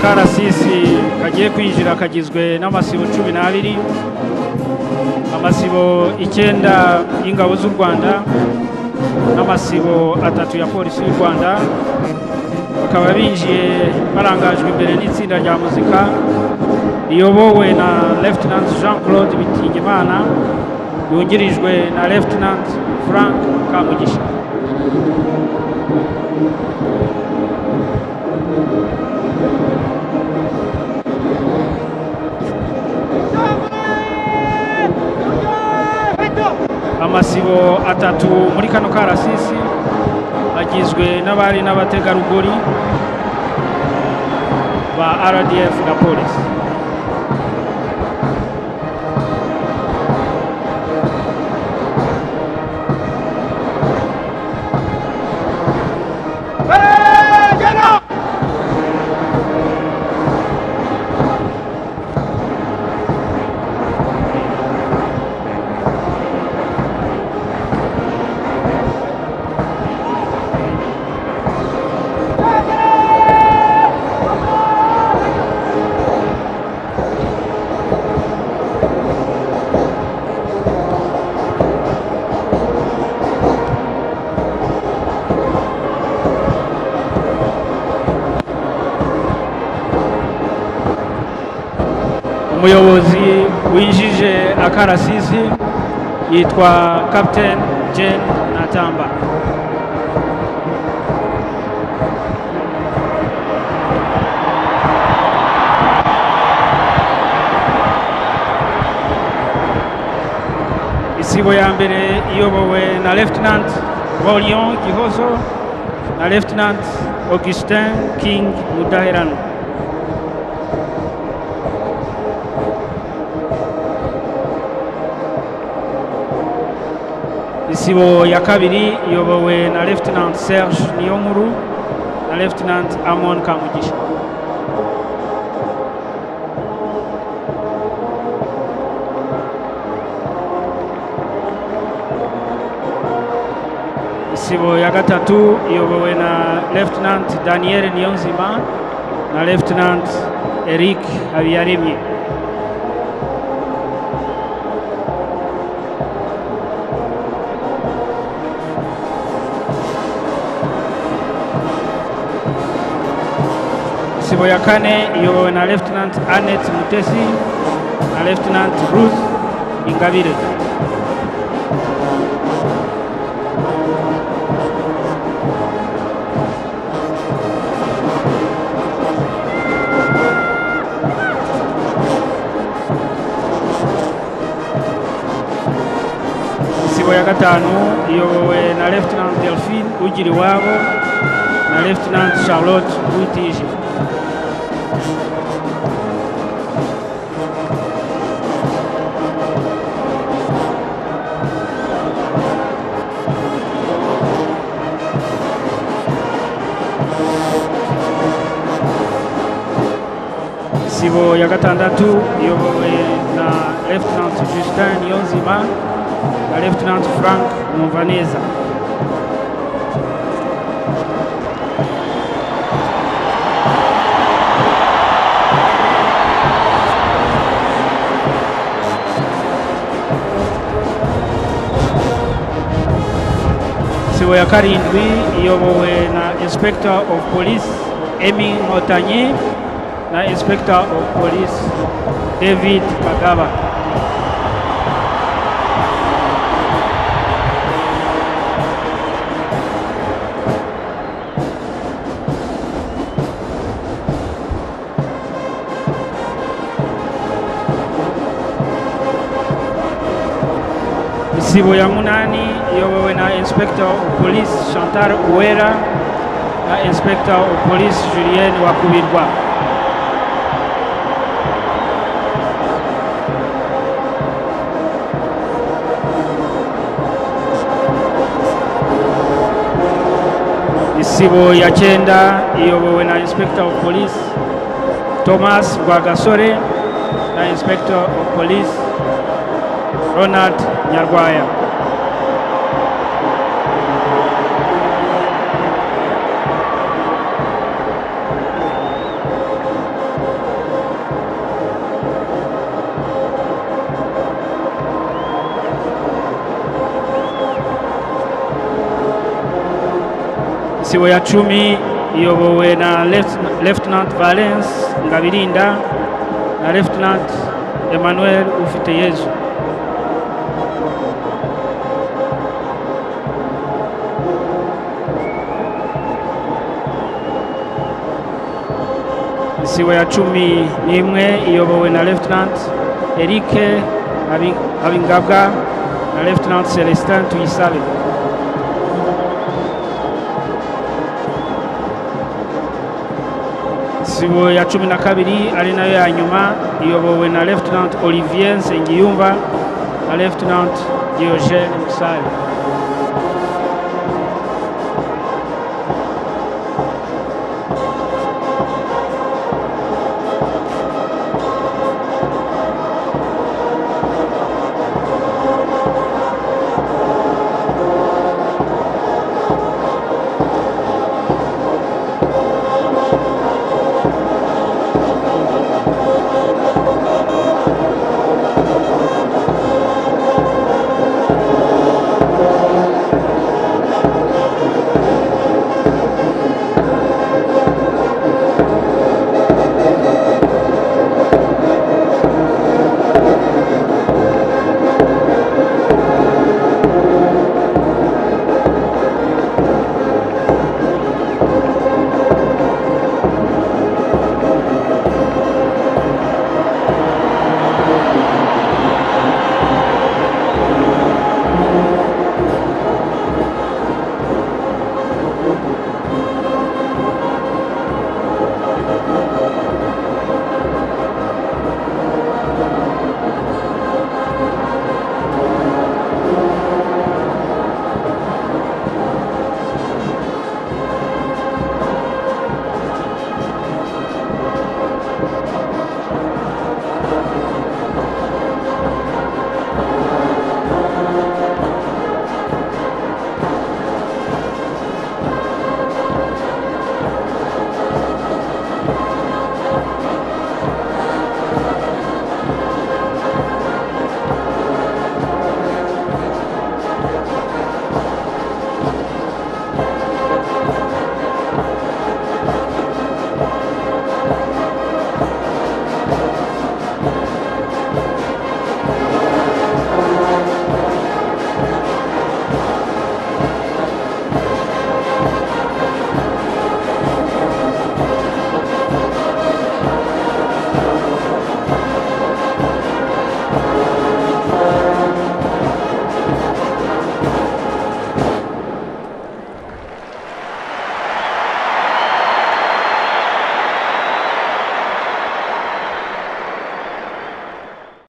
Akarasisi kagiye kwinjira kagizwe n'amasibo 12, amasibo 9 y'ingabo z'u Rwanda n'amasibo 3 ya polisi y'u Rwanda. Bakaba binjiye barangajwe imbere n'itsinda rya muzika riyobowe na Lieutenant Jean-Claude Bitingimana yungirijwe na Lieutenant Frank Kamugisha. Amasibo 3 muri kano karasisi agizwe n'abari n'abategarugori ba RDF na polisi. Umuyobozi winjije akarasisi yitwa Captain Jane Natamba. Isibo ya mbere iyobowe na Lieutenant Rolion Gihozo na Lieutenant Augustin King Mudaherano. Isibo ya kabiri iyobowe na Lieutenant Serge Niyonkuru na Lieutenant Amon Kamugisha. Isibo ya gatatu iyobowe na Lieutenant Daniel Niyonzima na Lieutenant Eric Habiyaremye. Isibo ya kane iyobowe na Lieutenant Annette Mutesi na Lieutenant Ruth Ingabire. Isibo ya gatanu iyobowe na Lieutenant Delphine Ugiriwabo na Lieutenant Charlotte Butiji. Isibo ya gatandatu iyobowe na Lieutenant Justin Niyonzima na Lieutenant Frank Mumvaneza. Isibo ya karindwi iyobowe na Inspector of Police Emi Motanyi na Inspector of Police David Kagaba. Isibo ya munani iyobowe na Inspector of Police Chantal Uwera na Inspector of Police Julien Wakubirwa. isibo ya cyenda iyobowe na Inspector of Police Thomas Rwagasore na Inspector of Police Ronald Nyarwaya. Isibo ya 10 iyobowe na Lieutenant Valence Ngabirinda na Lieutenant Emmanuel Ufiteyezu. Isibo ya 11 iyobowe na Lieutenant Eric Abingabwa na Lieutenant Celestin Tuyisabe. Isibo ya 12 ari nayo ya nyuma iyobowe na Lieutenant Olivier Nsengiyumva na Lieutenant Diogene Musale.